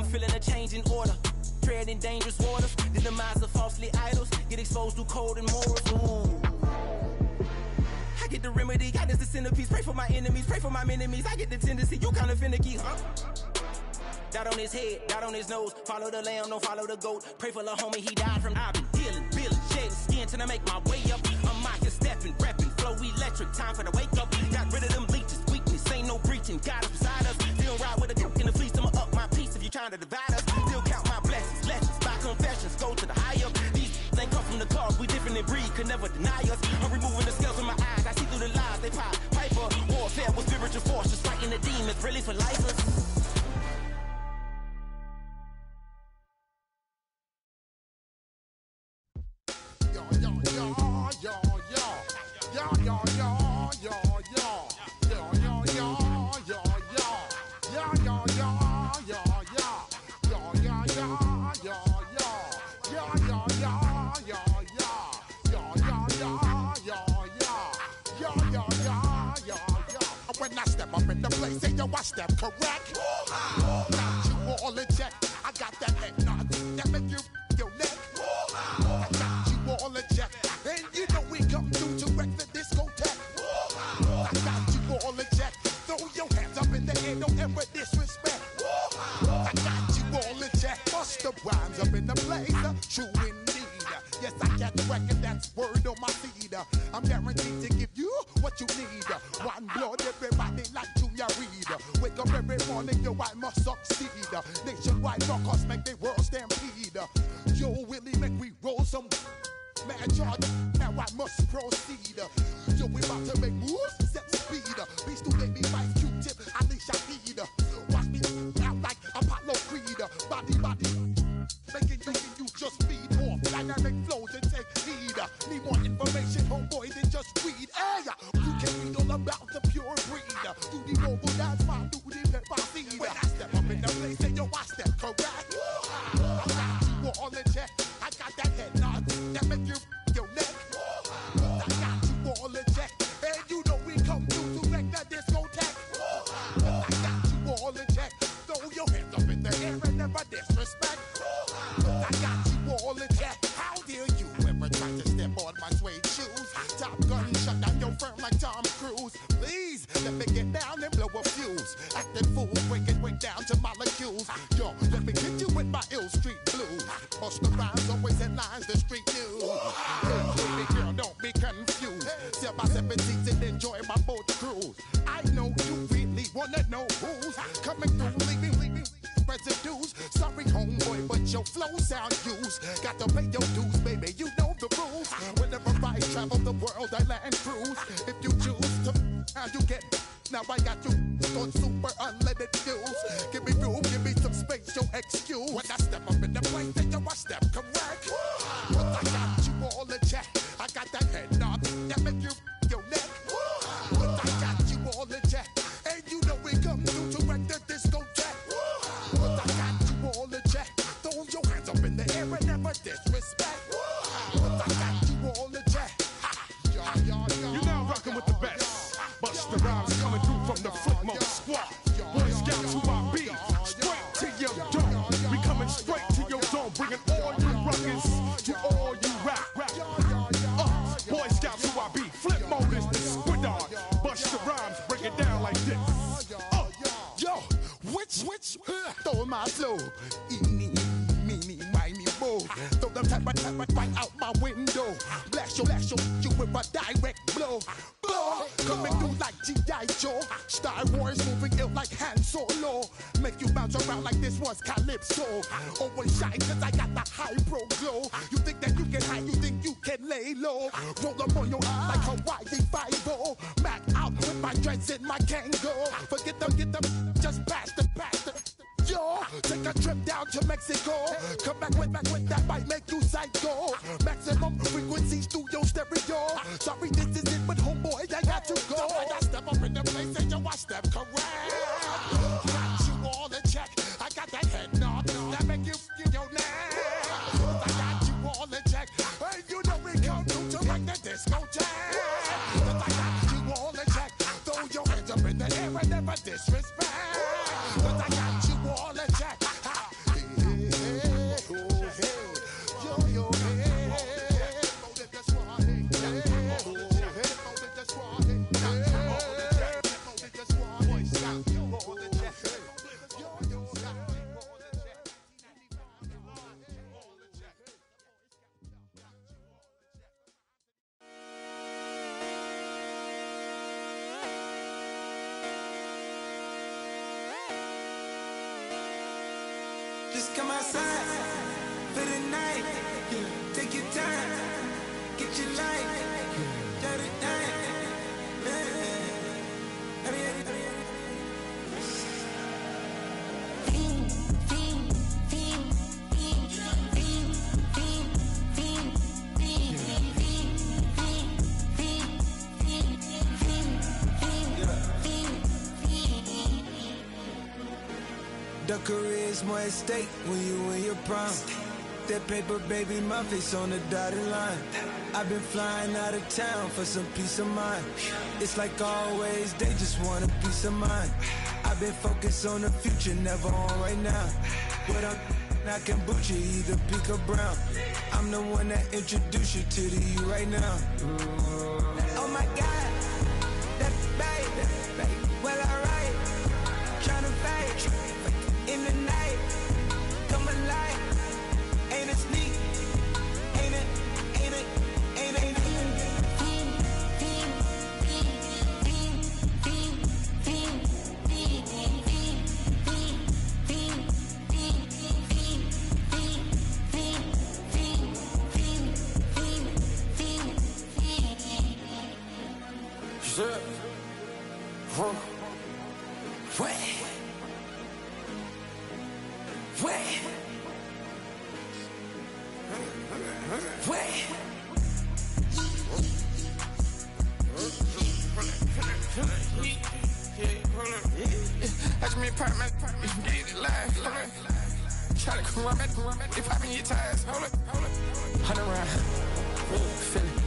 feeling a change in order. Tread in dangerous waters, the demise of falsely idols, get exposed through code and morals. Ooh. I get the remedy, God is the centerpiece. Pray for my enemies, pray for my enemies. I get the tendency, you kinda finicky, huh? Dot on his head, dot on his nose. Follow the lamb, don't follow the goat. Pray for the homie, he died from. I've been dealing, shedding skin till I make my way up. I'm mocking, stepping, repping, flow electric. Time for the wake up. Got rid of them leeches, weakness, ain't no breaching. God is beside us. Still ride with a cook in the fleece. I'ma up my piece if you trying to divide us. Still count my blessings, lessons, by confessions, go to the high up. These ain't come from the cause, we different in breed, could never deny us. I'm removing the scales from my eyes, I see through the lies they pop. Piper, warfare with spiritual force, just fighting the demons, really for lifers. When I step up in the place, say yo, I step correct. Got you all in check. I got that head nod that make you your neck. I got you all in check, and you know we come through to wreck the discotheque. I got you all in check. Throw your hands up in the air, don't ever disrespect. I got you all in check. Bust the rhymes up in the place, true indeed. Yes, I got the record, that's word on my feed. I'm guaranteed to give you what you need. One blood, everybody like Junior Reed. Wake up every morning, yo, I must succeed. Nationwide rockers make the world stampede. Yo, Willie, make we roll some mad charge. Now I must proceed. Yo, we about to make moves, set speed. Beast to baby, fight Q-tip, Alicia Heed. Watch me out like Apollo Creed. Body, making you just feed off dynamic flows and take heed. Need more information, homeboy, than just read. Hey, you can read all about the pure breed. Do the mobile dance, my duty, pepper seed. When I step up in the place, say yo, I step correct. I got you all in check. I got that head nod that make you your neck. I got you all in check, and you know we come through to wreck the discotheque. I got you all in check. Throw your hands up in the air and never disrespect. I got you all in check. How dare you ever try to step on my suede shoes? Top Gun shut down your firm like Tom Cruise. Please let me get down and blow a fuse. Acting fool, breaking way down to molecules. Yo, let me hit you with my ill street blues. Bust the rhymes, always headlines the street news. Hey, baby girl, don't be confused. Sell my 17s and enjoy my boat cruise. I know you really wanna know who's coming through, leaving residues. Sorry, homeboy, but your flow sound used. Got to pay your dues, baby, you know the rules. Whenever I travel the world, I land cruise. If you choose to, how you get. Now I got you on super unleaded fuels. Give me room, give me some space, your excuse. When I step up in the place, then yo, I step correct. But I got you all in check. I got that head nod that make you your neck. But I got you all in check, and you know we come through to wreck the discotheque. But I got you all in check. Throw your hands up in the air and never disrespect. But I got you all in check. You're now rocking with the best. Bust the rhymes coming through from the Flipmode squad. Boy Scouts who I be, straight to your dome. We coming straight to your dome, bringing all you ruckus to all you rap. Boy Scouts who I be, Flipmode is the squid dog. Bust the rhymes, break it down like this. Yo, which, throw my flow. Eeny, meeny, miny, mo. Throw them type right out my window. Blast you with a direct blow. Coming through like G.I. Joe. Star Wars moving ill like Han Solo. Make you bounce around like this was Calypso. Always shine cause I got the high pro glow. You think that you can hide, you think you can lay low. Roll them on your eye like Hawaii 5-0. Mac out with my dreads in my Kango. Forget them, just pass the. Yo, take a trip down to Mexico. Come back with that might make you psycho. Maximum frequency studio stereo. Sorry, this is it, but homeboy, I got to go. I step up in the place and yo, I step correct. Got you all in check. I got that head nod that make you feel your neck. I got you all in check. Hey, you know we come through to make the discotheque. I got you all in check. Throw your hands up in the air and never disrespect. I got you all in check. Just come outside for the night. Take your time, get your life. Dirty thing. The career's more at stake when you in your prime. That paper, baby, my face on the dotted line. I've been flying out of town for some peace of mind. It's like always, they just want a peace of mind. I've been focused on the future, never on right now. But I can boot you either pink or brown. I'm the one that introduced you to the you right now. Oh my God, that baby, well alright. Tryna fight in the night, come alive. Ain't it sneak? Ain't it? Ain't it? Ain't it? Ain't it?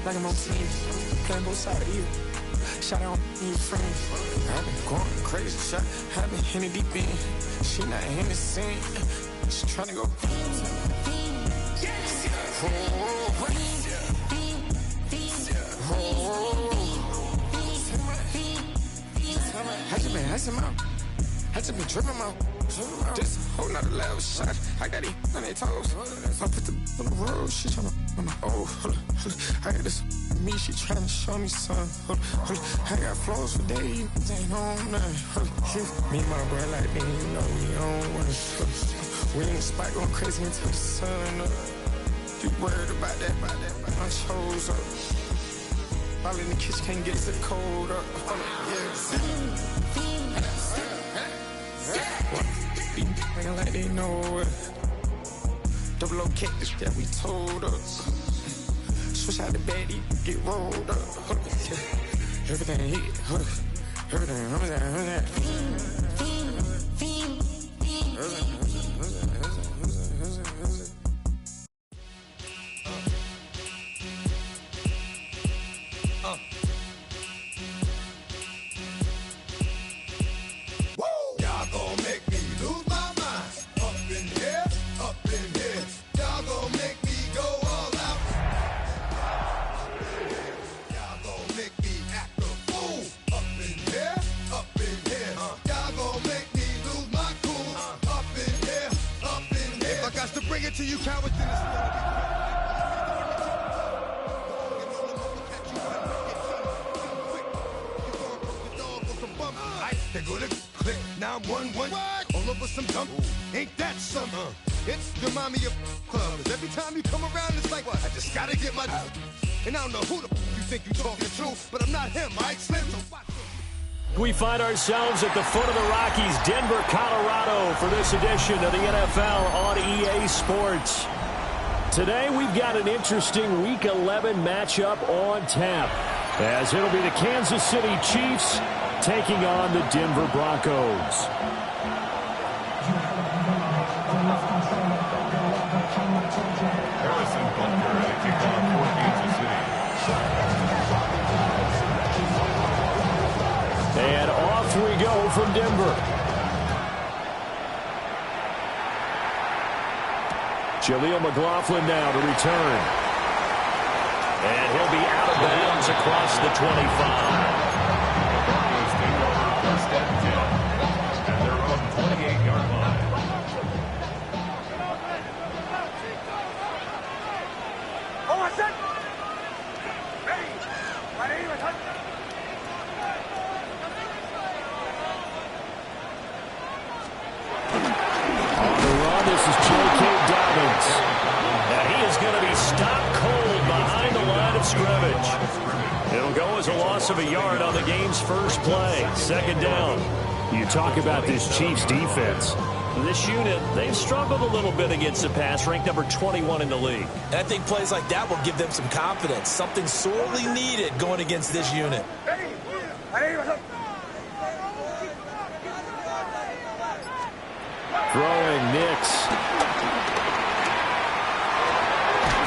Like I'm on team, playing both sides of you. Shout out to your friends. I've been going crazy, shot. I've been in the deep end. She not in the scene. She tryna go. I just been tripping out. Just holding out a loud shot. I got it on their toes. I put the on the road. She tryna. Oh, hold up. I got this me. She tryna show me something. Hold up. I got flows for days. Ain't on nothing. Me and my bro like me. You know we on one. We in the spot going crazy until the sun up. You worried about that? My chose up. All in the kitchen can't get the cold up. Acting like they know it. Double O cactus that we told us. Switch out the baddie, get rolled up. Everything hit, everything. To you cowards, then it's they go to click 911 all over some dump. Ain't that something? It's the mommy of clubs. Every time you come around, it's like, I just gotta get my. And I don't know who the you think you talking to, but I'm not him. I ain't Slim. We find ourselves at the foot of the Rockies, Denver, Colorado, for this edition of the NFL on EA Sports. Today, we've got an interesting Week 11 matchup on tap, as it'll be the Kansas City Chiefs taking on the Denver Broncos. And off we go from Denver. Jaleel McLaughlin now to return. And he'll be out of bounds across the 25. And they're on the 28-yard line. Oh, I said. Ready. On the run, this is And he is going to be stopped cold behind the line of scrimmage. It'll go as a loss of a yard on the game's first play. Second down. You talk about this Chiefs defense. This unit, they've struggled a little bit against the pass, ranked number 21 in the league. And I think plays like that will give them some confidence, something sorely needed going against this unit. Throwing Nix.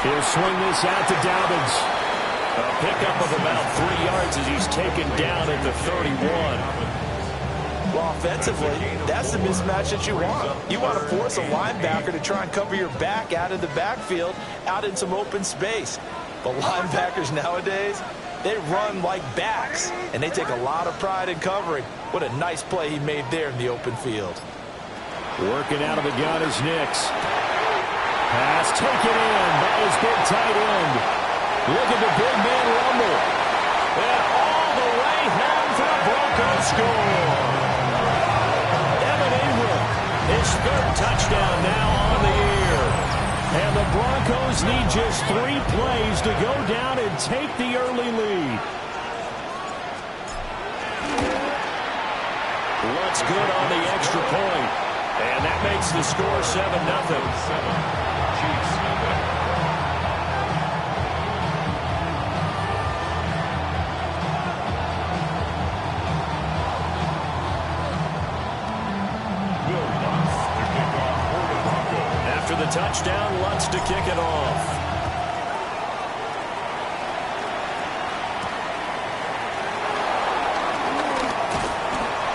He'll swing this out to Dobbins. A pickup of about 3 yards as he's taken down at the 31. Well, offensively, that's the mismatch that you want. You want to force a linebacker to try and cover your back out of the backfield, out in some open space. But linebackers nowadays, they run like backs, and they take a lot of pride in covering. What a nice play he made there in the open field. Working out of the gun is Nix. Pass taken in by his big tight end. Look at the big man rumble. And all the way home for the Broncos score. His third touchdown now on the year. And the Broncos need just 3 plays to go down and take the early lead. What's good on the extra point? And that makes the score 7-0. The touchdown, Lutz to kick it off.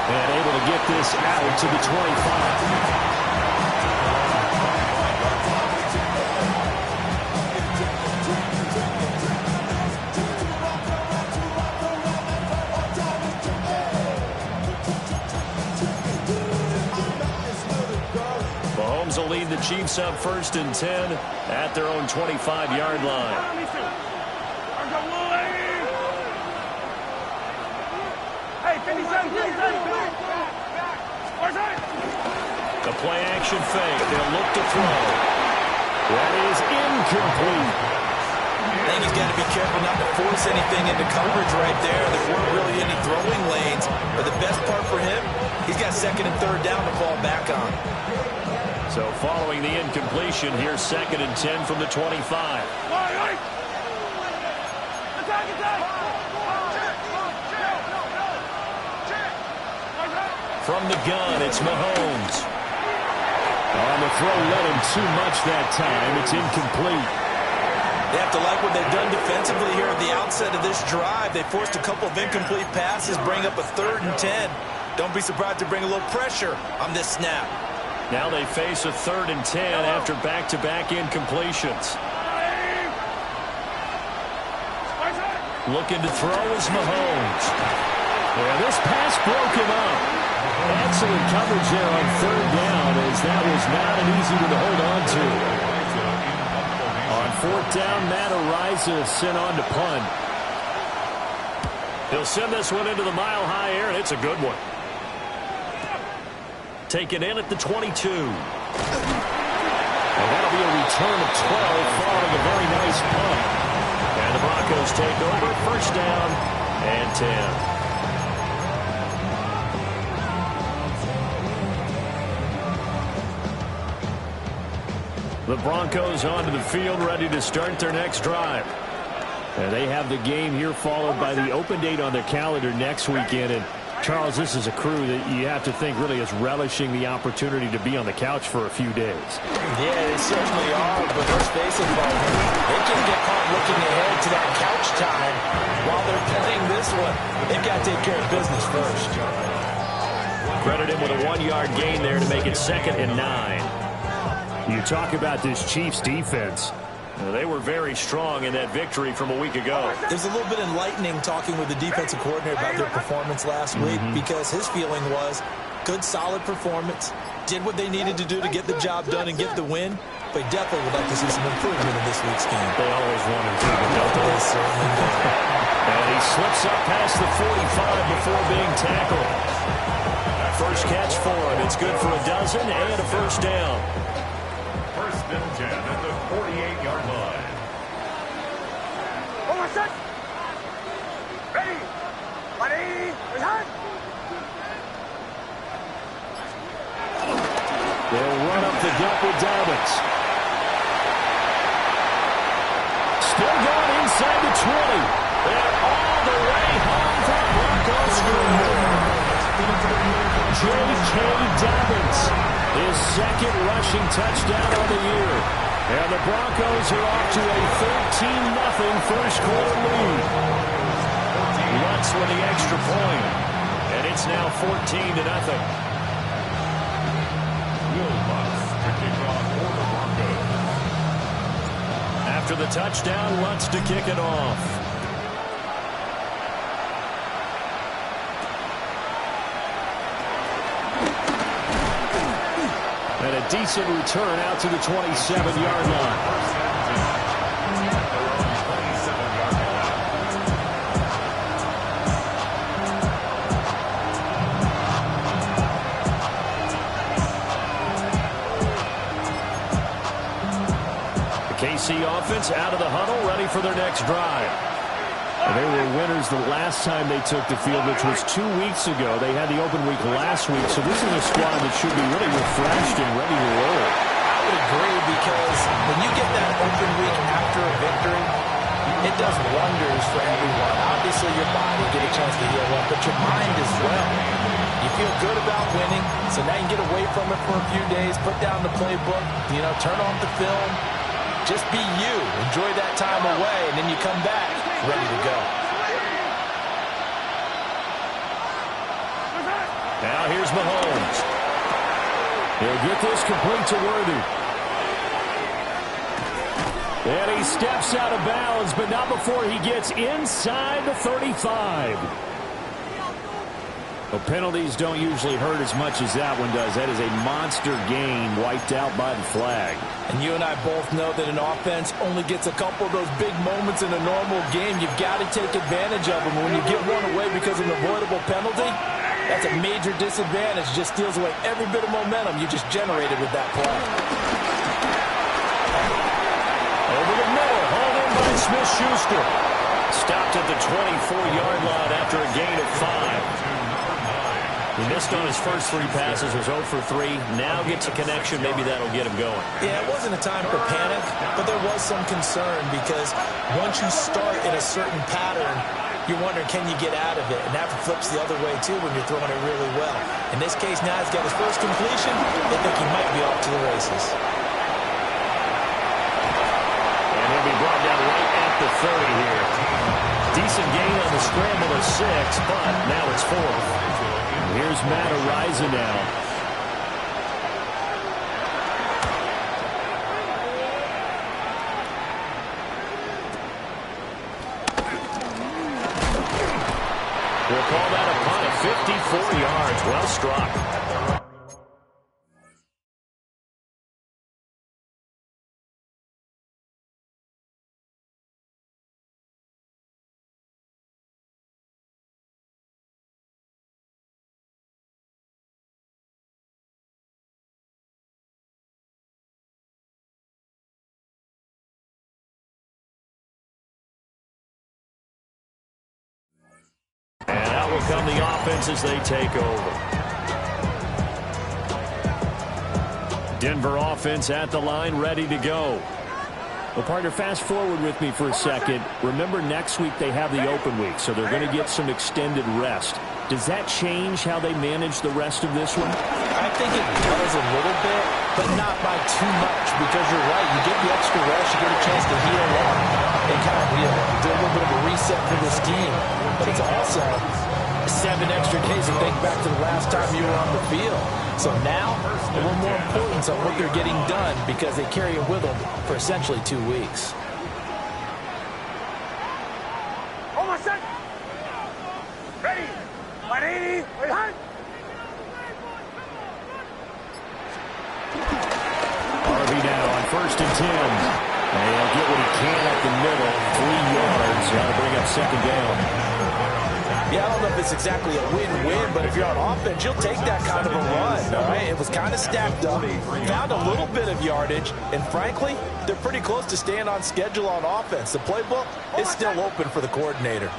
And able to get this out to the 25. Will lead the Chiefs up 1st and 10 at their own 25-yard line. The play action fake. They'll look to throw. That is incomplete. I think he's got to be careful not to force anything into coverage right there. There weren't really any throwing lanes. But the best part for him, he's got 2nd and 3rd down to fall back on. So following the incompletion, here's 2nd and 10 from the 25. From the gun, it's Mahomes. On the throw, led him too much that time. It's incomplete. They have to like what they've done defensively here at the outset of this drive. They forced a couple of incomplete passes, bring up a 3rd and 10. Don't be surprised to bring a little pressure on this snap. Now they face a 3rd and 10 after back-to-back incompletions. Looking to throw is Mahomes. Yeah, this pass broke him up. Excellent coverage there on 3rd down, as that was not an easy one to hold on to. On 4th down, Matt Ariza sent on to punt. He'll send this one into the mile-high air, and it's a good one. Taken in at the 22. And that'll be a return of 12 following a very nice punt. And the Broncos take over, 1st down and 10. The Broncos onto the field, ready to start their next drive. And they have the game here, followed by the open date on their calendar next weekend. And Charles, this is a crew that you have to think really is relishing the opportunity to be on the couch for a few days. Yeah, they certainly are, but let's face it, they can get caught looking ahead to that couch time while they're playing this one. They've got to take care of business first. Credit him with a 1-yard gain there to make it 2nd and 9. You talk about this Chiefs defense. They were very strong in that victory from a week ago. There's a little bit enlightening talking with the defensive coordinator about their performance last week, because his feeling was good, solid performance, did what they needed to do to get the job done and get the win, but definitely would like to see some improvement in this week's game. They always want improvement, don't they? They certainly do. And he slips up past the 45 before being tackled. First catch for him. It's good for a dozen and a 1st down. 1st and 10 at the 48-yard line. Ready. They'll run up the gut with Dobbins. Still going inside the 20. And all the way home for Broncos score. J.K. Dobbins, his second rushing touchdown of the year. And the Broncos are off to a 13-0 first quarter lead. Lutz with the extra point. And it's now 14-0. After the touchdown, Lutz to kick it off. And a decent return out to the 27-yard line. KC offense out of the huddle, ready for their next drive. They were winners the last time they took the field, which was 2 weeks ago. They had the open week last week, so this is a squad that should be really refreshed and ready to roll. I would agree, because when you get that open week after a victory, it does wonders for everyone. Obviously, your body get a chance to heal up, but your mind as well. You feel good about winning, so now you can get away from it for a few days, put down the playbook, turn off the film. Just be you. Enjoy that time away, and then you come back ready to go. Now here's Mahomes. He'll get this complete to Worthy. And he steps out of bounds, but not before he gets inside the 35. Well, penalties don't usually hurt as much as that one does. That is a monster gain wiped out by the flag. And you and I both know that an offense only gets a couple of those big moments in a normal game. You've got to take advantage of them. When you get one away because of an avoidable penalty, that's a major disadvantage. Just steals away every bit of momentum you just generated with that play. Over the middle, hauled in by Smith-Schuster. Stopped at the 24-yard line after a gain of 5. He missed on his first 3 passes, was 0 for 3. Now gets a connection. Maybe that'll get him going. Yeah, it wasn't a time for panic, but there was some concern, because once you start in a certain pattern, you're wondering, can you get out of it? And that flips the other way, too, when you're throwing it really well. In this case, now he's got his first completion. They think he might be off to the races. And he'll be brought down right at the 30 here. Decent gain on the scramble of 6, but now it's 4. Here's Matt Araiza now. We'll call that a punt of 54 yards. Well struck. And out will come the offense as they take over. Denver offense at the line, ready to go. Well, partner, fast forward with me for a second. Remember, next week they have the open week, so they're going to get some extended rest. Does that change how they manage the rest of this one? I think it does a little bit, but not by too much, because you're right. You get the extra rest, you get a chance to heal up and kind of do a little bit of a reset for this team. But it's also 7 extra days to think back to the last time you were on the field. So now, a little more importance on what they're getting done, because they carry it with them for essentially 2 weeks. Almost set. Ready. 180. Behind. Harvey now on 1st and 10. And he'll get what he can up the middle. 3 yards. Got to bring up 2nd down. Yeah, I don't know if it's exactly a win-win, but if you're on offense, you'll take that kind of a run, all right? It was kind of stacked up, found a little bit of yardage, and frankly, they're pretty close to staying on schedule on offense. The playbook is still open for the coordinator.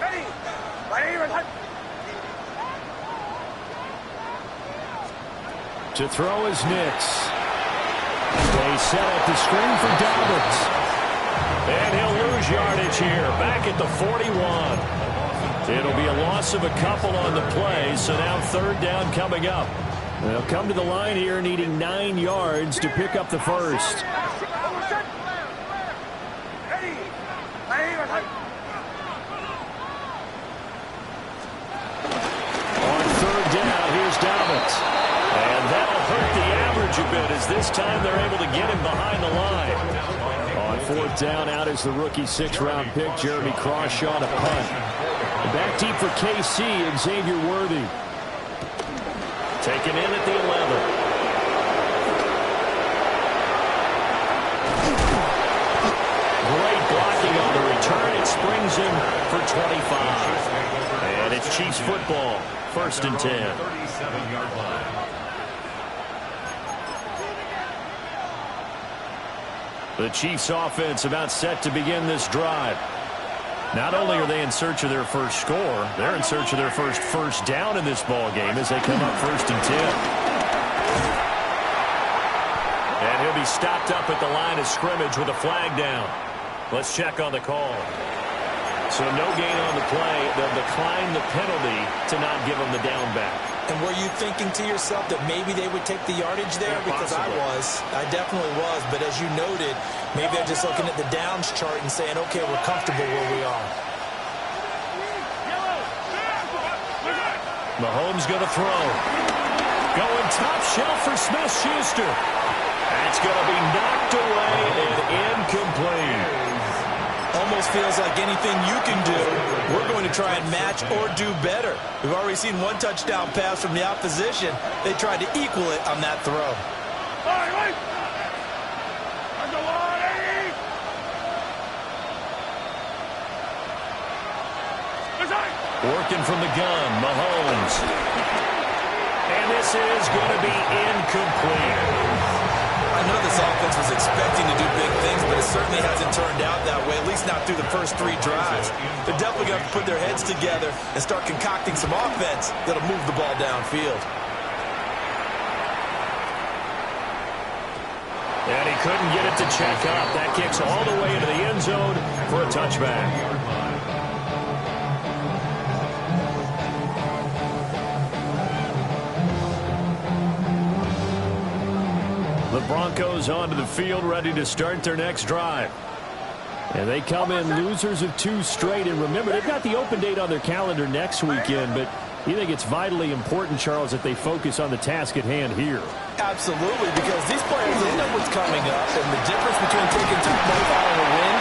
Ready. To throw is Nix. They set up the screen for Dobbins. And he'll lose yardage here, back at the 41. It'll be a loss of a couple on the play, so now third down coming up. They'll come to the line here needing 9 yards to pick up the first. On third down, here's Dobbins. And that'll hurt the average a bit as this time they're able to get him behind the line. On fourth down, out is the rookie 6th-round pick, Jeremy Crawshaw, to punt. Back deep for KC and Xavier Worthy. Taken in at the 11. Great blocking on the return. It springs him for 25. And it's Chiefs football. 1st and 10. 37-yard line. The Chiefs offense about set to begin this drive. Not only are they in search of their first score, they're in search of their first down in this ball game as they come up 1st and 10. And he'll be stopped up at the line of scrimmage with a flag down. Let's check on the call. So no gain on the play. They'll decline the penalty to not give them the down back. And were you thinking to yourself that maybe they would take the yardage there? Because I definitely was. But as you noted, maybe they're just looking at the downs chart and saying, okay, we're comfortable where we are. Mahomes going to throw. Going top shelf for Smith-Schuster. That's going to be knocked away and incomplete. Almost feels like anything you can do, we're going to try and match or do better. We've already seen one touchdown pass from the opposition. They tried to equal it on that throw. Working from the gun, Mahomes. And this is going to be incomplete. I know this offense was expecting to do big things, but it certainly hasn't turned out that way, at least not through the first 3 drives. They're definitely going to have to put their heads together and start concocting some offense that'll move the ball downfield. And he couldn't get it to check up. That kicks all the way into the end zone for a touchback. The Broncos onto the field, ready to start their next drive. And they come in losers of 2 straight. And remember, they've got the open date on their calendar next weekend, but you think it's vitally important, Charles, that they focus on the task at hand here? Absolutely, because these players, they know what's coming up, and the difference between taking 2 points out of a win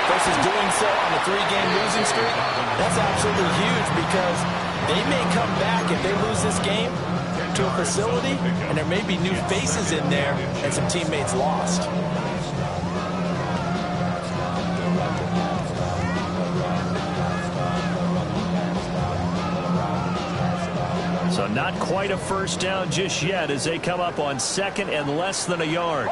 versus doing so on a 3-game losing streak, that's absolutely huge, because they may come back if they lose this game to a facility, and there may be new faces in there and some teammates lost. So not quite a first down just yet as they come up on 2nd and less than a yard.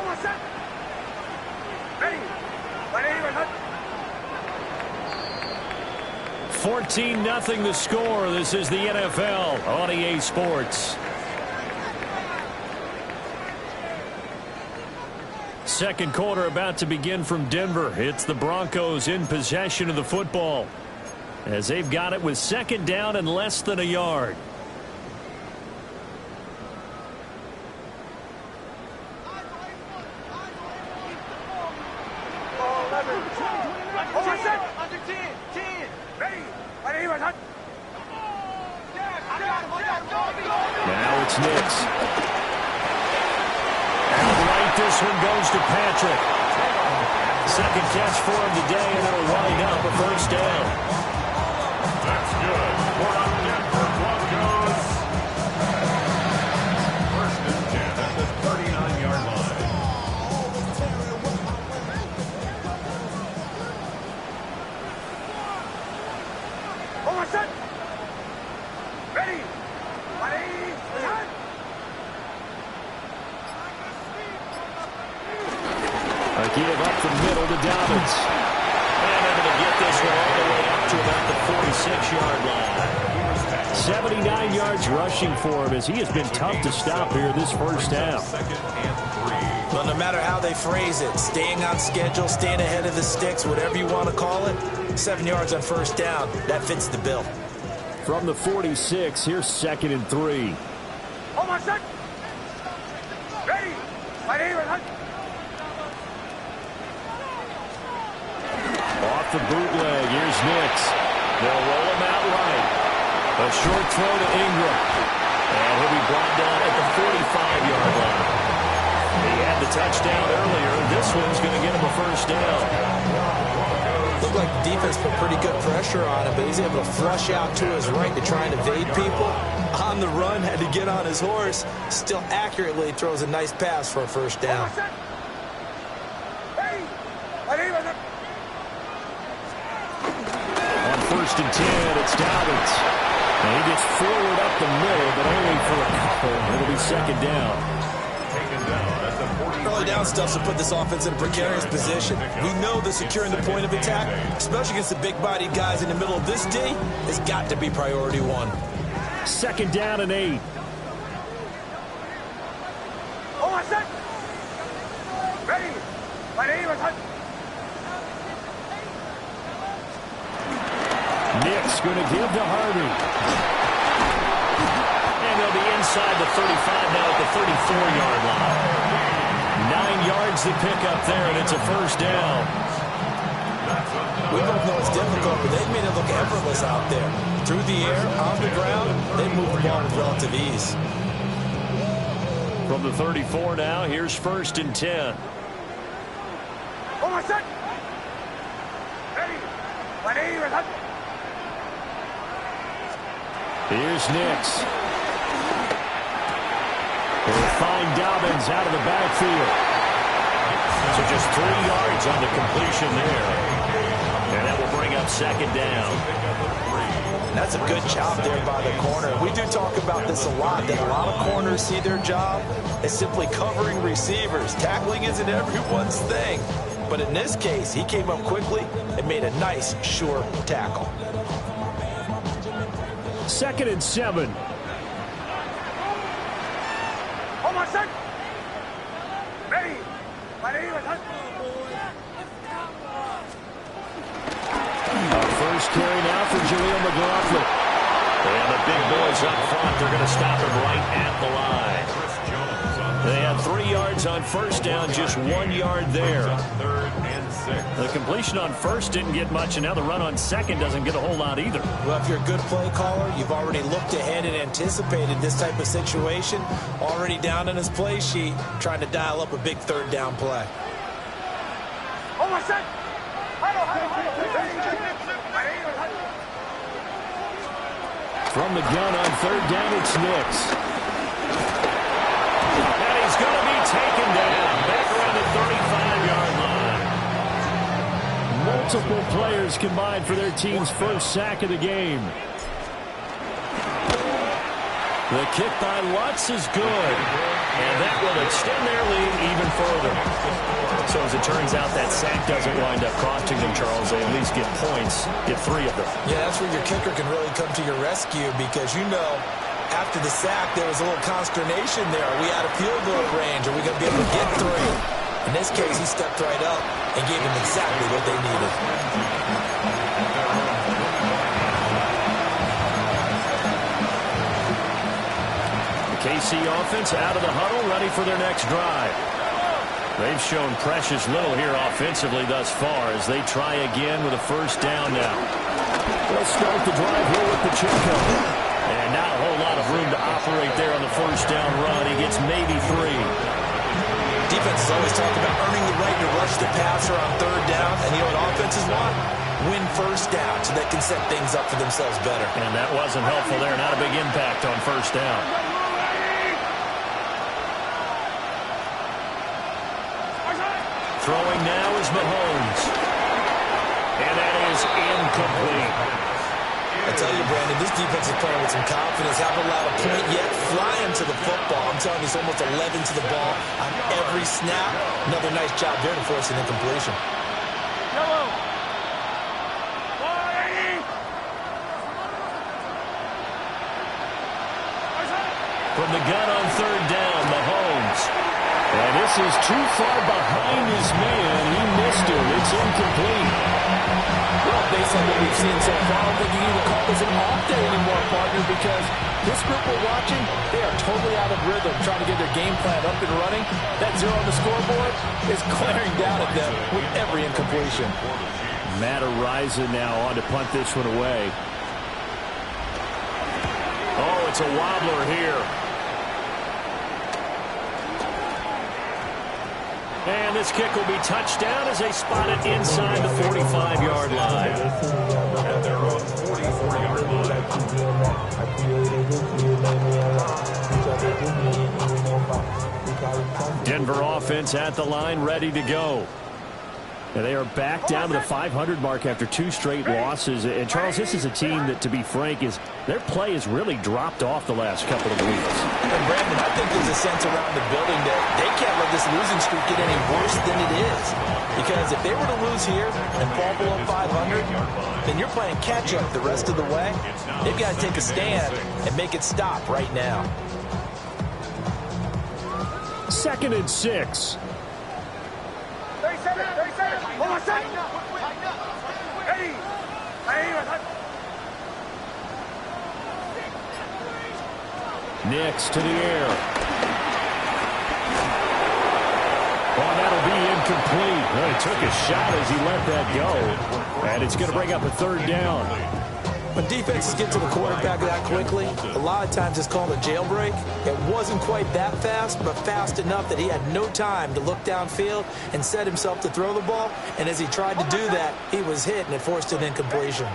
14-0 the score. This is the NFL on EA Sports. Second quarter about to begin from Denver. It's the Broncos in possession of the football as they've got it with 2nd down and less than a yard. Now it's Nix. Outright, this one goes to Patrick. 2nd catch for him today, and it'll wind up a first down. That's good. For the Denver Broncos. 1st and 10 at the 39-yard line. give up the middle to Dobbins. And they're going to get this one all the way up to about the 46-yard line. 79 yards rushing for him as he has been tough to stop here this first half. Well, no matter how they phrase it, staying on schedule, staying ahead of the sticks, whatever you want to call it, 7 yards on first down, that fits the bill. From the 46, here's 2nd and 3. Hold on, set. Ready. My name is Hunt. Off the bootleg, here's Nix. They'll roll him out right. A short throw to Ingram. And he'll be brought down at the 45-yard line. He had the touchdown earlier. This one's going to get him a first down. Looked like the defense put pretty good pressure on him, but he's able to flush out to his right to try and evade people. On the run, had to get on his horse. Still accurately throws a nice pass for a first down. On 1st and 10, it's Dobbins. And he gets forward up the middle, but only for a couple. It'll be 2nd down. Early down stuff to put this offense in a precarious position. We know that securing the point of attack, especially against the big-bodied guys in the middle of this D, has got to be priority one. 2nd down and 8. Hold on, set. Ready. My name is Hunt. Nick's going to give to Harvey. And they'll be inside the 35 now at the 34-yard line. 9 yards to pick up there, and it's a first down. We both know it's difficult, but they've made it look effortless out there. Through the air, on the ground, they move the ball with relative ease. From the 34 now, here's 1st and 10. Hold on, set. Ready. My name is Hunt. Here's Nix. They'll find Dobbins out of the backfield. So just 3 yards on the completion there. And that will bring up 2nd down. That's a good job there by the corner. We do talk about this a lot, that a lot of corners see their job as simply covering receivers. Tackling isn't everyone's thing. But in this case, he came up quickly and made a nice, sure tackle. 2nd and 7. Hold on, set. Ready. My name is Hunt. First carry now for Jaleel McLaughlin. And the big boys up front, they're going to stop him right at the line. They had 3 yards on first down, just 1 yard there. The completion on first didn't get much, and now the run on second doesn't get a whole lot either. Well, if you're a good play caller, you've already looked ahead and anticipated this type of situation. Already down in his play sheet, trying to dial up a big 3rd down play. Oh, my son! From the gun on 3rd down, it's Nix. And he's going to be taken down back around the 35-yard line. Multiple players combined for their team's first sack of the game. The kick by Lutz is good, and that will extend their lead even further. So as it turns out, that sack doesn't wind up costing them, Charles. They at least get points, get 3 of them. Yeah, that's where your kicker can really come to your rescue, because you know after the sack there was a little consternation there. Are we out of field goal range? Are we going to be able to get 3? In this case, he stepped right up and gave them exactly what they needed. KC offense out of the huddle, ready for their next drive. They've shown precious little here offensively thus far as they try again with a first down now. They'll start the drive here with Pacheco. And not a whole lot of room to operate there on the first down run. He gets maybe 3. Defenses always talk about earning the right to rush the passer on 3rd down. And you know what offenses want? Win first down so they can set things up for themselves better. And that wasn't helpful there. Not a big impact on first down. Throwing now is Mahomes. And that is incomplete. I tell you, Brandon, this defense is playing with some confidence. Haven't allowed a point yet. Flying to the football. I'm telling you, it's almost 11 to the ball on every snap. Another nice job there to force an incompletion. From the gun on third down, Mahomes. And this is too far behind his man. He missed it. It's incomplete. Well, based on what we've seen so far, I don't think you can even call this an off day anymore, partner, because this group we're watching, they are totally out of rhythm, trying to get their game plan up and running. That zero on the scoreboard is glaring down at them with every incompletion. Matt Rzsl now on to punt this one away. Oh, it's a wobbler here. And this kick will be touchdown as they spot it inside the 45-yard line. And they're on 44-yard line. Denver offense at the line, ready to go. And they are back down to the 500 mark after 2 straight losses. And, Charles, this is a team that, to be frank, their play has really dropped off the last couple of weeks. And, Brandon, I think there's a sense around the building that they can't let this losing streak get any worse than it is. Because if they were to lose here and fall below 500, then you're playing catch-up the rest of the way. They've got to take a stand and make it stop right now. 2nd and 6. 37. Hold on, set. Ready. Nix to the air. Well, that'll be incomplete. Well, he took a shot as he let that go. And it's going to bring up a 3rd down. When defenses get to the quarterback that quickly, a lot of times it's called a jailbreak. It wasn't quite that fast, but fast enough that he had no time to look downfield and set himself to throw the ball. And as he tried to do that, he was hit, and it forced an incompletion.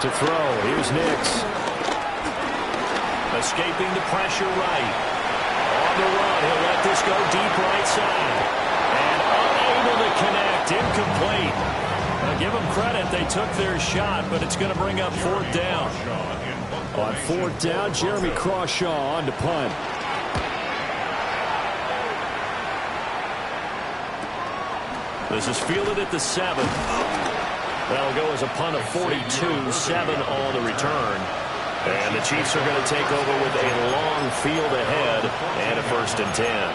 To throw, here's Nix. Escaping the pressure right. On the run, he'll let this go deep right side. And unable to connect, incomplete. Give them credit, they took their shot, but it's going to bring up 4th down. On 4th down, Jeremy Crawshaw on to punt. This is fielded at the 7. That'll go as a punt of 42, 7 on the return. And the Chiefs are going to take over with a long field ahead and a 1st and 10.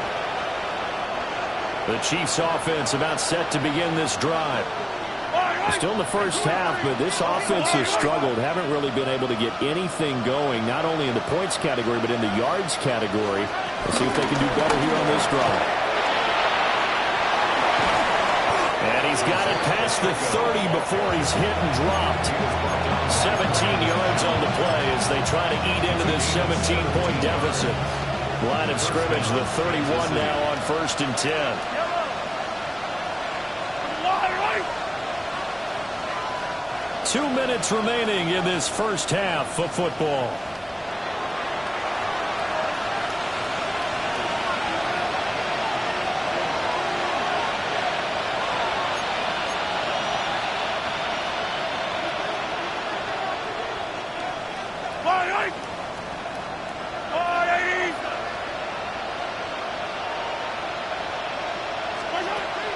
The Chiefs offense about set to begin this drive. Still in the first half, but this offense has struggled. Haven't really been able to get anything going, not only in the points category, but in the yards category. Let's see if they can do better here on this drive. And he's got it past the 30 before he's hit and dropped. 17 yards on the play as they try to eat into this 17-point deficit. Line of scrimmage, the 31 now on 1st and 10. 2 minutes remaining in this first half of football.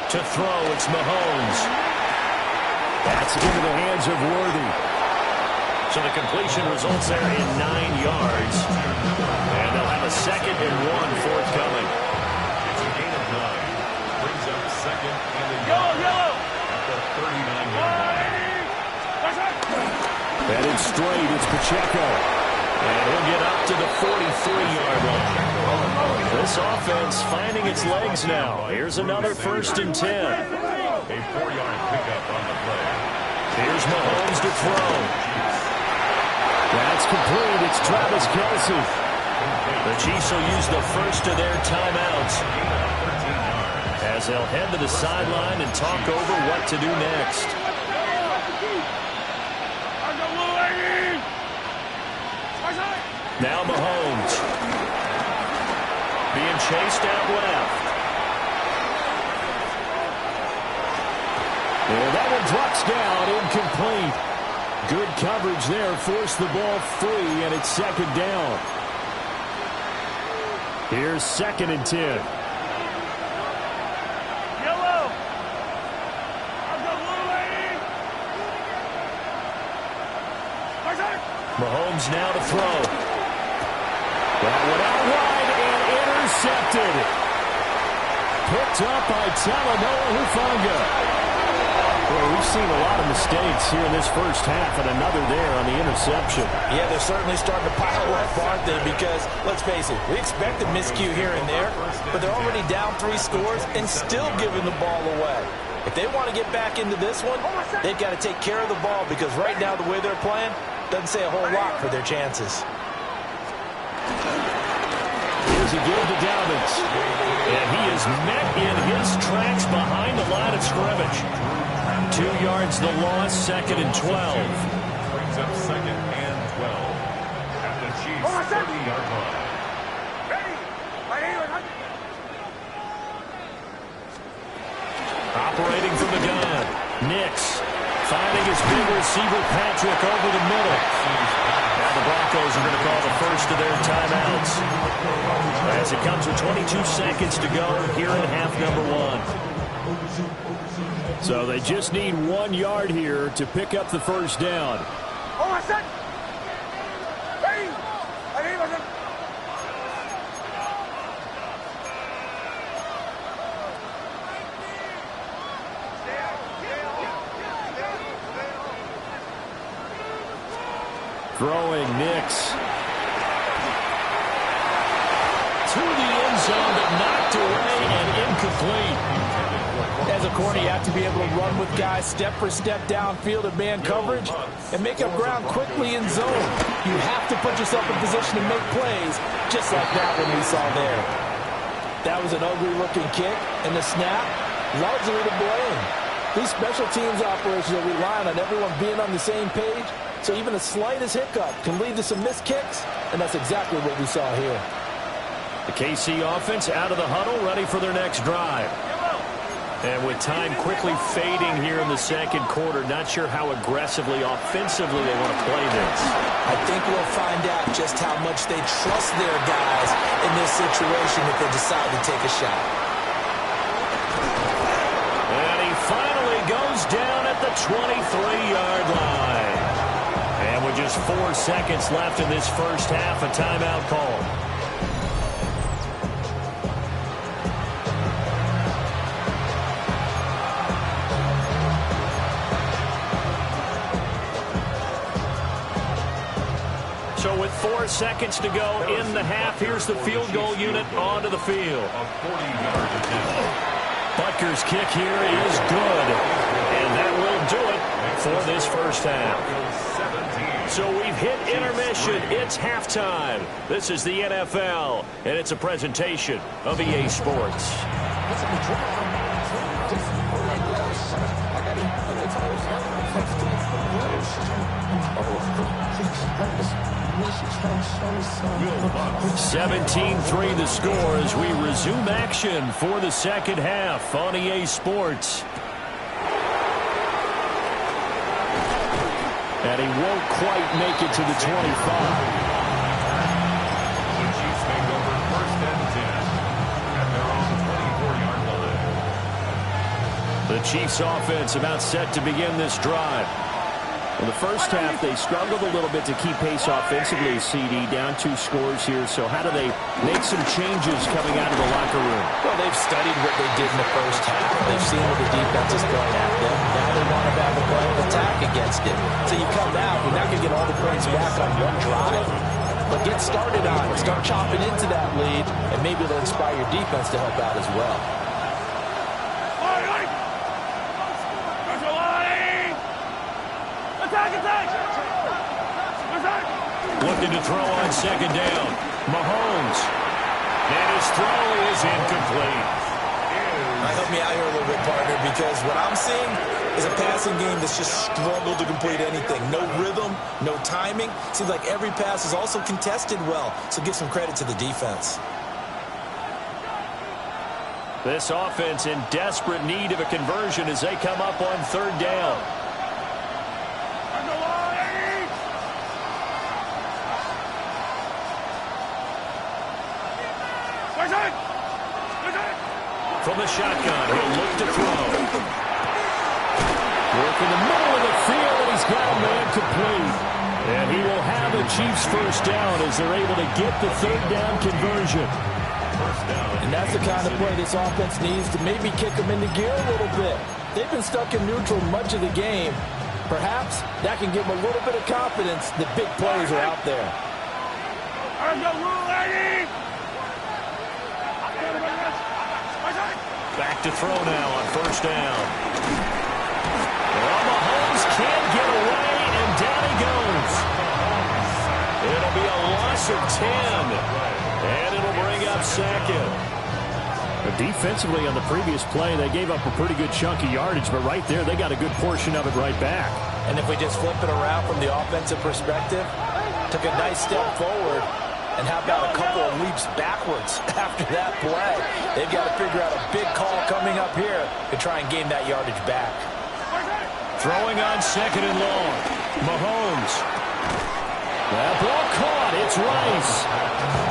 To throw, it's Mahomes. That's into the hands of Worthy. So the completion results there in 9 yards. And they'll have a 2nd and 1 forthcoming. It's a gain of 9. Brings up 2nd and a yard at the 39-yard line. Headed straight, it's Pacheco. And he'll get up to the 43-yard line. This offense finding its legs now. Here's another 1st and 10. A 4-yard pickup on the play. Here's Mahomes to throw. That's complete. It's Travis Kelce. The Chiefs will use the first of their timeouts as they'll head to the sideline and talk over what to do next. Now Mahomes. Being chased out left. And that one drops down, incomplete. Good coverage there, forced the ball free, and it's second down. Here's 2nd and 10. Mahomes now to throw. That one out wide and intercepted. Picked up by Talanoa Hufanga. Well, we've seen a lot of mistakes here in this first half, and another there on the interception. Yeah, they're certainly starting to pile up, aren't they? Because, let's face it, we expect a miscue here and there, but they're already down 3 scores and still giving the ball away. If they want to get back into this one, they've got to take care of the ball, because right now the way they're playing doesn't say a whole lot for their chances. Here's a give to Dobbins. And he is met in his tracks behind the line of scrimmage. 2 yards the loss, 2nd and 12. Brings up 2nd and 12. At the Chiefs' 30-yard line. Operating from the gun. Nix finding his big receiver Patrick over the middle. Now the Broncos are going to call the first of their timeouts. As it comes with 22 seconds to go here in half number 1. So they just need 1 yard here to pick up the first down. Throwing Nix. To the end zone, but knocked away and incomplete. As a corner, you have to be able to run with guys step for step downfield in man coverage and make up ground quickly in zone. You have to put yourself in position to make plays, just like that one we saw there. That was an ugly-looking kick, and the snap, largely to blame. These special teams operations are relying on everyone being on the same page, so even the slightest hiccup can lead to some missed kicks, and that's exactly what we saw here. The KC offense out of the huddle, ready for their next drive. And with time quickly fading here in the second quarter, not sure how aggressively, offensively they want to play this. I think we'll find out just how much they trust their guys in this situation if they decide to take a shot. And he finally goes down at the 23-yard line. And with just 4 seconds left in this first half, a timeout call. So with 4 seconds to go in the half, here's the field goal unit onto the field. A 40-yard attempt. Butker's kick here is good. And that will do it for this first half. So we've hit intermission. It's halftime. This is the NFL, and it's a presentation of EA Sports. Will 17-3 the score as we resume action for the second half on EA Sports. And he won't quite make it to the 25. The Chiefs make over 1st and 10 at their own 24-yard line. The Chiefs offense about set to begin this drive. In the first half, they struggled a little bit to keep pace offensively, CD, down 2 scores here. So how do they make some changes coming out of the locker room? Well, they've studied what they did in the first half. They've seen what the defense is throwing at them. Now they want to have a plan of attack against it. So you come out, you're not going to get all the points back on one drive. But get started on it. Start chopping into that lead, and maybe it'll inspire your defense to help out as well. Looking to throw on second down. Mahomes. And his throw is incomplete. Help me out here a little bit, partner, because what I'm seeing is a passing game that's just struggled to complete anything. No rhythm, no timing. Seems like every pass is also contested well, so give some credit to the defense. This offense in desperate need of a conversion as they come up on third down. From the shotgun, he'll look to throw. Work in the middle of the field, and he's got a man complete. And he will have the Chiefs first down as they're able to get the third down conversion. And that's the kind of play this offense needs to maybe kick them into gear a little bit. They've been stuck in neutral much of the game. Perhaps that can give them a little bit of confidence that big plays are out there. Back to throw now on first down. Well, Mahomes can't get away, and down he goes. It'll be a loss of 10, and it'll bring up second. Defensively on the previous play, they gave up a pretty good chunk of yardage, but right there, they got a good portion of it right back. And if we just flip it around from the offensive perspective, took a nice step forward, and how about a couple of leaps backwards after that play? They've got to figure out a big call coming up here to try and gain that yardage back. Throwing on second and long. Mahomes. That ball caught. It's Rice.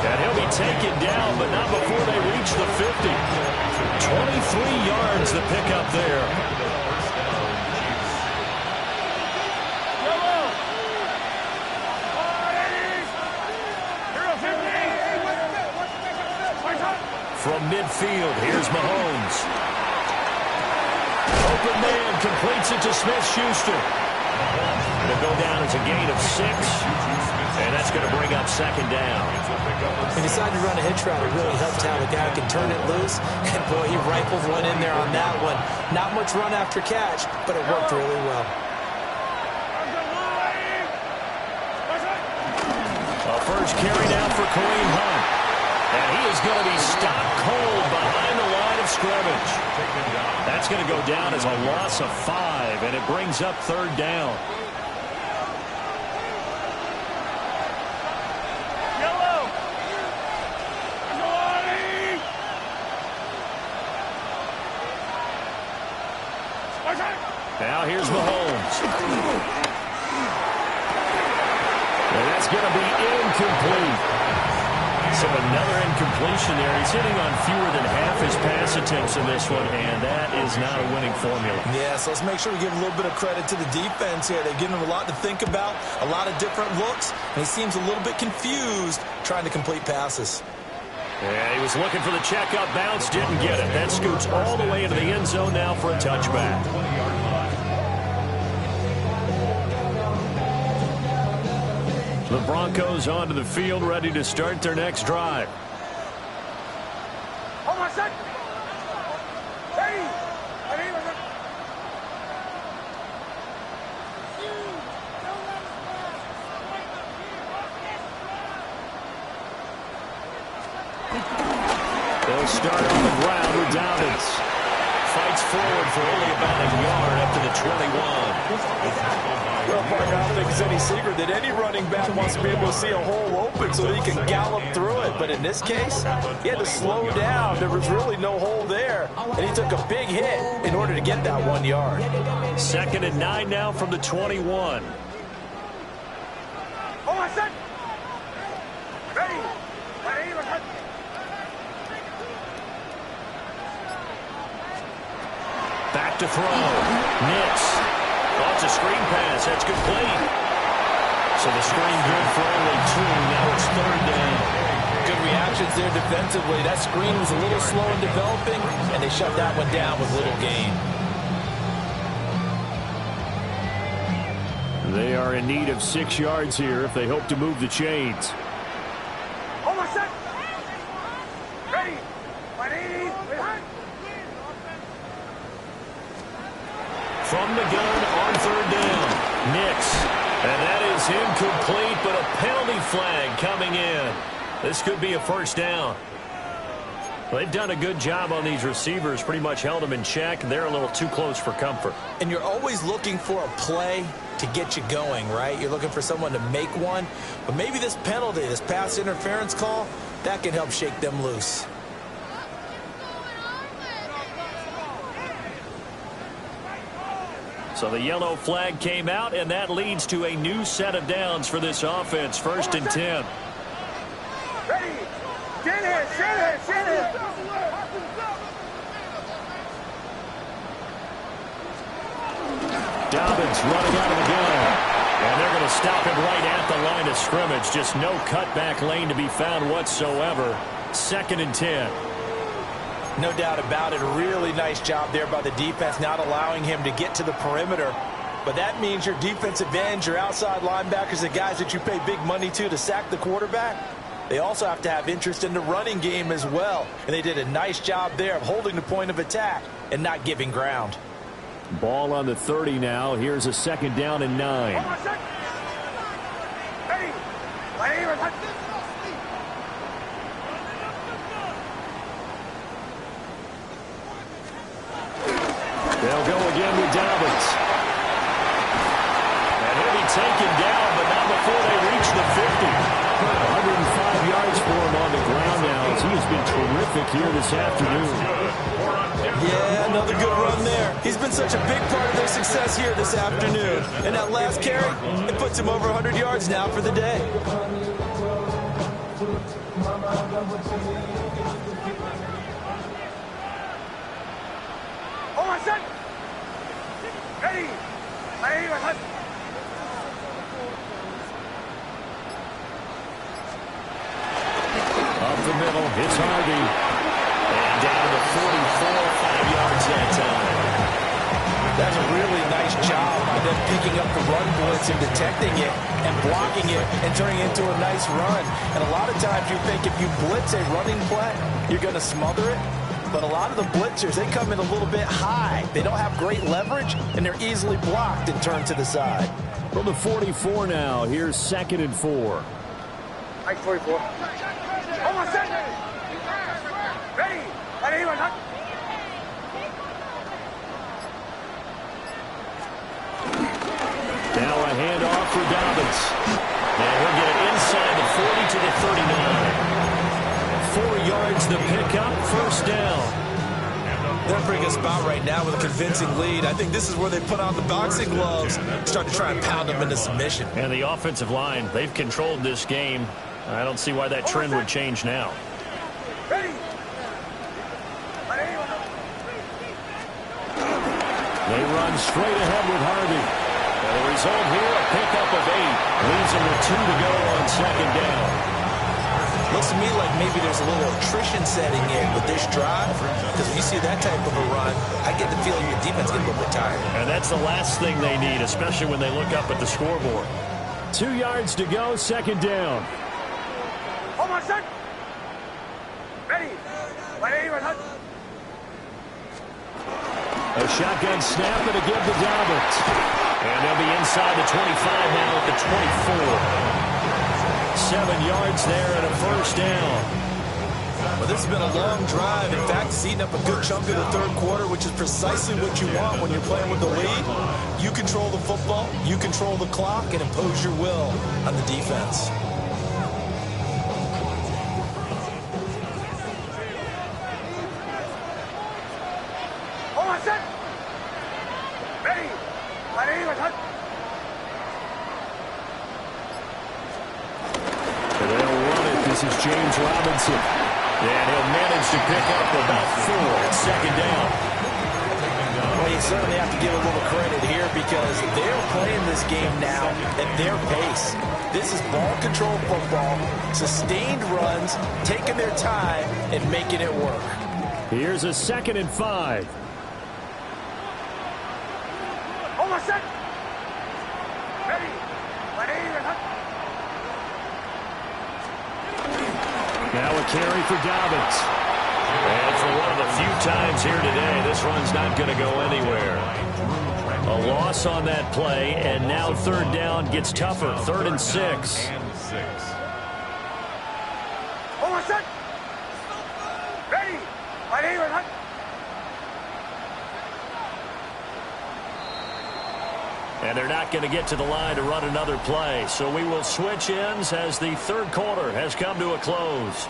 And he'll be taken down, but not before they reach the 50. 23 yards the pickup there. From midfield, here's Mahomes. Open man completes it to Smith-Schuster. It'll go down as a gain of 6, and that's going to bring up second down. He decided to run a hitch route. It really helped how the guy can turn it loose, and boy, he rifled one in there on that one. Not much run after catch, but it worked really well. A first carry now for Kareem Hunt. And he is going to be stopped cold behind the line of scrimmage. That's going to go down as a loss of 5, and it brings up third down. Now here's Mahomes. And that's going to be incomplete. So another incompletion there. He's hitting on fewer than half his pass attempts in this one, and that is not a winning formula. Yeah, so let's make sure we give a little bit of credit to the defense here. They've given him a lot to think about, a lot of different looks, and he seems a little bit confused trying to complete passes. Yeah, he was looking for the checkup bounce, didn't get it. That scoots all the way into the end zone now for a touchback. The Broncos onto the field, ready to start their next drive. Hold on a sec. Ready. They'll start on the ground with Dowdens. Fights forward for only about a yard up to the 21. Well, Mark, I don't think it's any secret that any running back wants to be able to see a hole open so that he can gallop through it. But in this case, he had to slow down. There was really no hole there, and he took a big hit in order to get that 1 yard. 2nd and 9 now from the 21. Hold on a sec. Ready. Back to throw. Nix. Oh, it's a screen pass. That's complete. So the screen good for only 2. Now it's third down. Good reactions there defensively. That screen was a little slow in developing, and they shut that one down with little gain. They are in need of 6 yards here if they hope to move the chains. Hold on a sec. Ready. From the gun on third down. Nix. And that is incomplete, but a penalty flag coming in. This could be a first down. They've done a good job on these receivers, pretty much held them in check. They're a little too close for comfort. And you're always looking for a play to get you going, right? You're looking for someone to make one. But maybe this penalty, this pass interference call, that can help shake them loose. So the yellow flag came out, and that leads to a new set of downs for this offense. 1st and 10. Ready. Get it. Dobbins running out of the gun. And they're going to stop him right at the line of scrimmage. Just no cutback lane to be found whatsoever. 2nd and 10. No doubt about it. A really nice job there by the defense, not allowing him to get to the perimeter. But that means your defensive ends, your outside linebackers, the guys that you pay big money to sack the quarterback, they also have to have interest in the running game as well. And they did a nice job there of holding the point of attack and not giving ground. Ball on the 30 now. Here's a 2nd down and 9. They'll go again with Dobbins. And he'll be taken down, but not before they reach the 50. 105 yards for him on the ground now, as he has been terrific here this afternoon. Yeah, another good run there. He's been such a big part of their success here this afternoon. And that last carry, it puts him over 100 yards now for the day. Up the middle, it's Harvey. And down to the 44, 5 yards that time. That's a really nice job by them picking up the run blitz and detecting it and blocking it and turning it into a nice run. And a lot of times you think if you blitz a running play, you're going to smother it. But a lot of the blitzers, they come in a little bit high. They don't have great leverage, and they're easily blocked and turned to the side. From the 44 now, here's 2nd and 4. 44. Almost set. Ready. Now a handoff for Dobbins. And he'll get it inside the 40 to the 39. 4 yards the pickup, 1st down. They're in a pretty good spot right now with a convincing lead. I think this is where they put on the boxing gloves, start to try and pound them into submission. And the offensive line, they've controlled this game. I don't see why that trend would change now. They run straight ahead with Harvey. And the result here, a pickup of 8. Leaves them with 2 to go on 2nd down. Looks to me like maybe there's a little attrition setting in with this drive. Because when you see that type of a run, I get the feeling your defense gets a little bit tired. And that's the last thing they need, especially when they look up at the scoreboard. 2 yards to go, 2nd down. Almost set. Ready. A shotgun snap and a give to Dobbins. And they'll be inside the 25 now at the 24. 7 yards there and a 1st down. Well, this has been a long drive. In fact, it's eaten up a good chunk of the 3rd quarter, which is precisely what you want when you're playing with the lead. You control the football, you control the clock, and impose your will on the defense. This is James Robinson. And he'll manage to pick up about 4 at 2nd down. Well, you certainly have to give a little credit here because they're playing this game now at their pace. This is ball control football, sustained runs, taking their time and making it work. Here's a 2nd and 5. Almost set. Ready. Now a carry for Dobbins. And for one of the few times here today, this run's not going to go anywhere. A loss on that play, and now 3rd down gets tougher. 3rd and 6. Almost set. Ready. And they're not going to get to the line to run another play. So we will switch ends as the 3rd quarter has come to a close.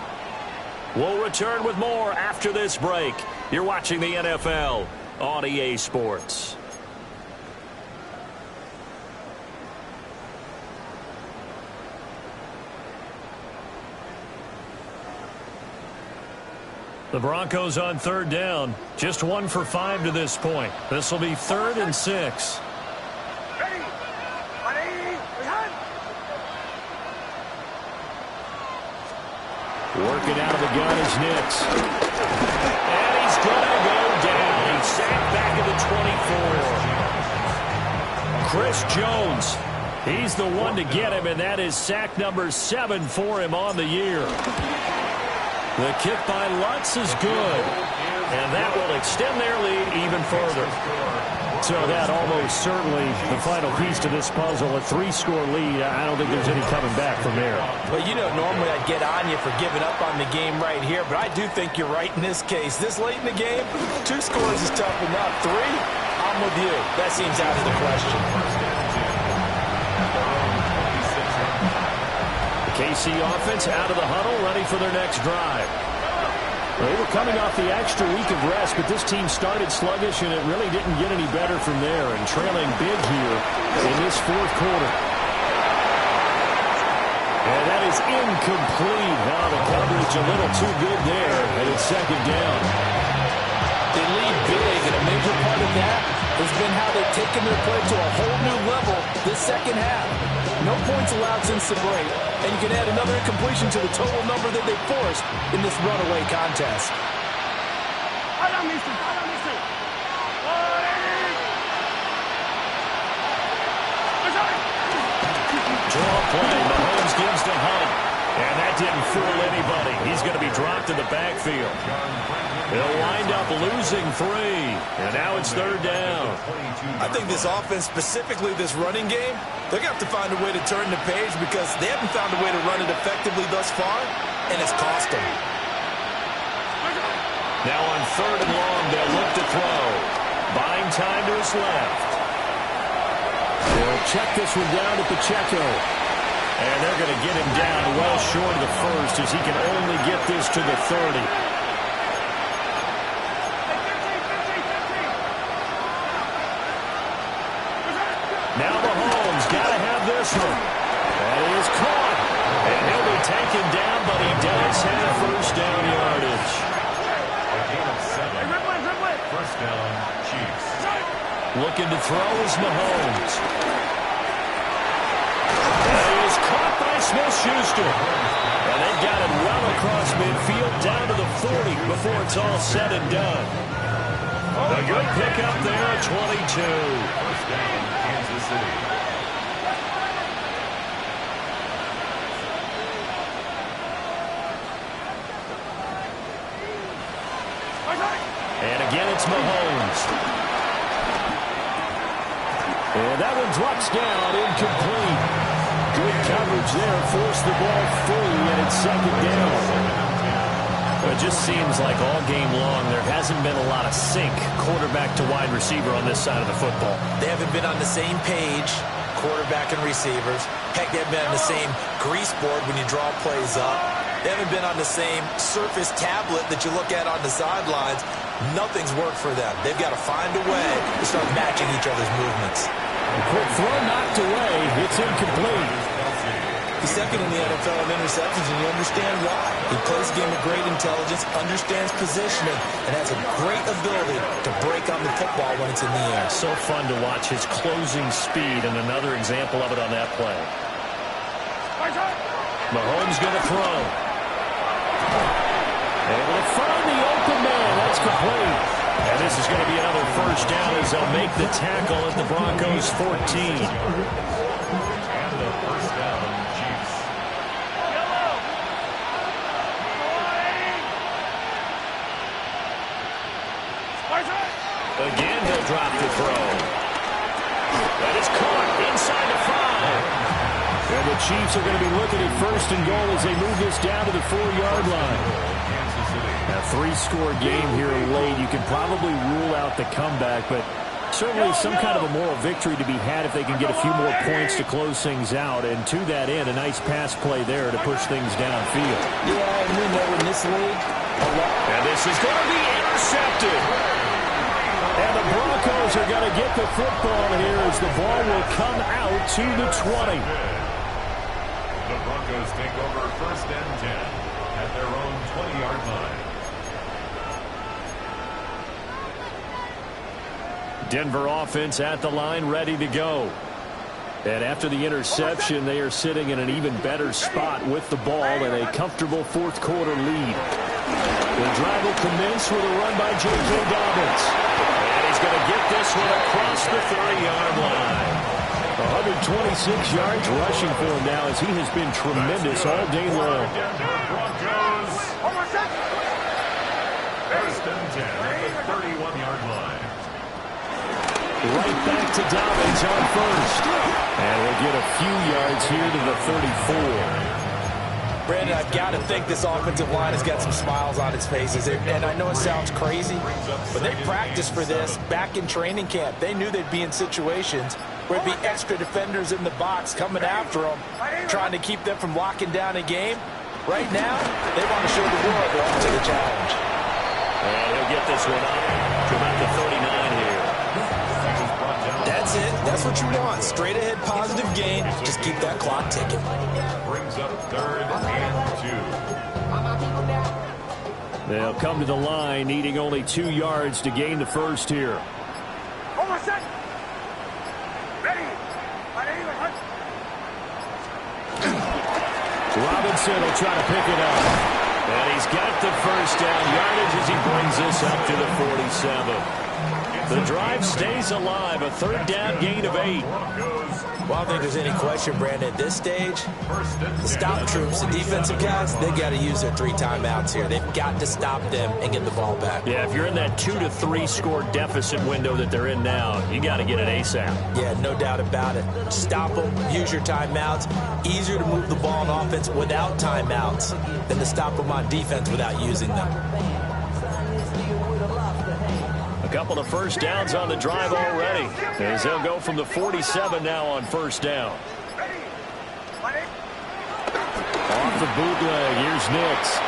We'll return with more after this break. You're watching the NFL on EA Sports. The Broncos on third down. Just 1 for 5 to this point. This will be 3rd and 6. Working out of the gun is Nix. And he's going to go down. He's sacked back at the 24. Chris Jones. He's the one to get him, and that is sack number 7 for him on the year. The kick by Lutz is good, and that will extend their lead even further. So that almost certainly the final piece to this puzzle, a 3-score lead. I don't think there's any coming back from there. Well, you know, normally I'd get on you for giving up on the game right here, but I do think you're right in this case. This late in the game, 2 scores is tough enough. 3, I'm with you. That seems out of the question. KC offense out of the huddle, ready for their next drive. They were coming off the extra week of rest, but this team started sluggish, and it really didn't get any better from there, and trailing big here in this 4th quarter. And that is incomplete. Now the coverage a little too good there, and it's 2nd down. They lead big, and a major part of that has been how they've taken their play to a whole new level this 2nd half. No points allowed since the break, and you can add another incompletion to the total number that they forced in this runaway contest. Draw play. Mahomes gives to Hunt, and that didn't fool anybody. He's going to be dropped in the backfield. They'll wind up losing 3, and now it's 3rd down. I think this offense, specifically this running game, they're going to have to find a way to turn the page because they haven't found a way to run it effectively thus far, and it's cost them. Now on 3rd and long, they'll look to throw. Buying time to his left. They'll check this one down at Pacheco. And they're going to get him down well short of the first as he can only get this to the 30. Now Mahomes got to have this one. That is caught. And he'll be taken down, but he does have 1st down yardage. A gain of 7. 1st down, Chiefs. Looking to throw is Mahomes. That is caught by Smith-Schuster. And they've got him well across midfield down to the 40 before it's all said and done. A good pickup there at 22. 1st down, Kansas City. And again, it's Mahomes. And that one drops down, incomplete. Good coverage there, forced the ball free, and it's 2nd down. Well, it just seems like all game long there hasn't been a lot of sync quarterback to wide receiver on this side of the football. They haven't been on the same page, quarterback and receivers. Heck, they haven't been on the same grease board when you draw plays up. They haven't been on the same surface tablet that you look at on the sidelines. Nothing's worked for them. They've got to find a way to start matching each other's movements. A quick throw knocked away. It's incomplete. He's 2nd in the NFL in interceptions, and you understand why. He plays the game with great intelligence, understands positioning, and has a great ability to break on the football when it's in the air. So fun to watch his closing speed, and another example of it on that play. Mahomes going to throw. Able to find the open man. That's complete. And this is going to be another 1st down as they'll make the tackle at the Broncos 14. And the 1st down, Chiefs. Again, he'll drop the throw. That is caught inside the 5. And the Chiefs are going to be looking at 1st and goal as they move this down to the 4-yard line. A 3-score game here late. You can probably rule out the comeback, but certainly some kind of a moral victory to be had if they can get a few more points to close things out. And to that end, a nice pass play there to push things downfield. Yeah, and we know in this league, and this is going to be intercepted. And the Broncos are going to get the football here as the ball will come out to the 20. The Broncos take over 1st and 10 at their own 20-yard line. Denver offense at the line, ready to go. And after the interception, they are sitting in an even better spot with the ball and a comfortable fourth quarter lead. The drive will commence with a run by J.K. Dobbins. And he's going to get this one across the 30-yard line. 126 yards rushing for him now as he has been tremendous all day long. First and 10 at the 31-yard line. Right back to Dobbins on first. And we'll get a few yards here to the 34. Brandon, I've got to think this offensive line has got some smiles on its faces. And I know it sounds crazy, but they practiced for this back in training camp. They knew they'd be in situations where there'd be extra defenders in the box coming after them, trying to keep them from locking down a game. Right now, they want to show the world they're up to the challenge. And he'll get this one up to about the 39 here. That's it. That's what you want. Straight ahead positive gain. Just keep that clock ticking. Brings up 3rd and 2. They'll come to the line, needing only 2 yards to gain the first here. Robinson will try to pick it up. And he's got the first down yardage as he brings this up to the 47. The drive stays alive, a 3rd down gain of 8. Well, I don't think there's any question, Brandon, at this stage, the stop troops, the defensive guys, they got to use their 3 timeouts here. They've got to stop them and get the ball back. Yeah, if you're in that 2 to 3 score deficit window that they're in now, you got to get it ASAP. Yeah, no doubt about it. Stop them, use your timeouts. Easier to move the ball on offense without timeouts than to stop them on defense without using them. A couple of first downs on the drive already, as they'll go from the 47 now on first down. Off the bootleg, here's Nix.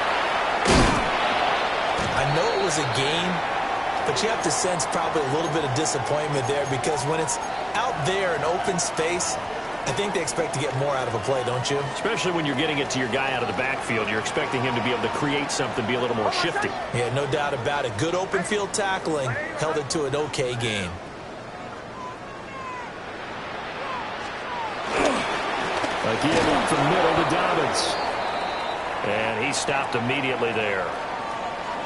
I know it was a game, but you have to sense probably a little bit of disappointment there because when it's out there in open space, I think they expect to get more out of a play, don't you? Especially when you're getting it to your guy out of the backfield. You're expecting him to be able to create something, be a little more shifty. Yeah, no doubt about it. Good open field tackling held it to an okay game. Again, up the middle to Dobbins. And he stopped immediately there.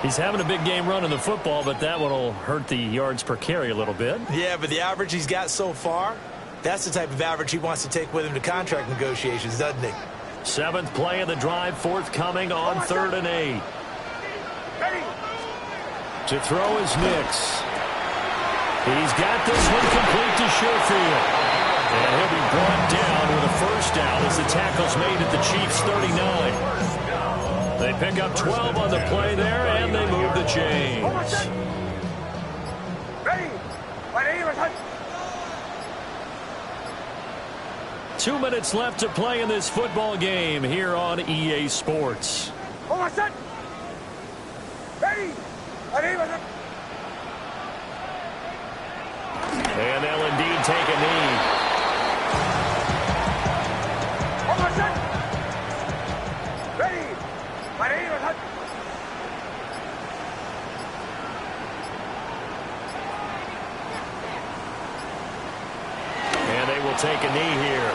He's having a big game running the football, but that one will hurt the yards per carry a little bit. Yeah, but the average he's got so far, that's the type of average he wants to take with him to contract negotiations, doesn't he? 7th play of the drive, forthcoming on 3rd and 8. To throw is Nix. He's got this one complete to Sherfield. And he'll be brought down with a first down as the tackle's made at the Chiefs' 39. They pick up 12 on the play there, and they move the chains. 2 minutes left to play in this football game here on EA Sports. And they'll indeed take a knee. And they will take a knee here.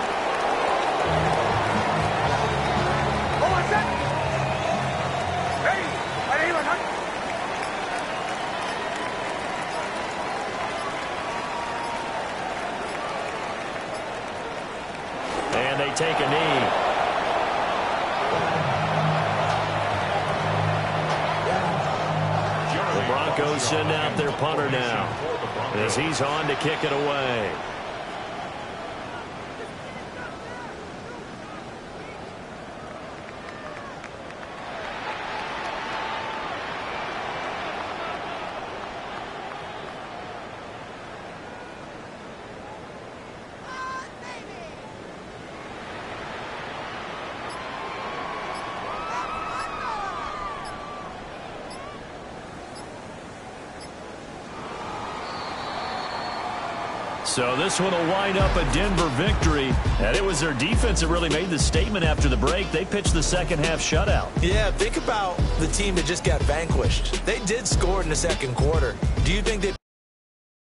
And they take a knee. The Broncos send out their punter now as he's on to kick it away. So this one will wind up a Denver victory. And it was their defense that really made the statement after the break. They pitched the second half shutout. Yeah, think about the team that just got vanquished. They did score in the second quarter. Do you think they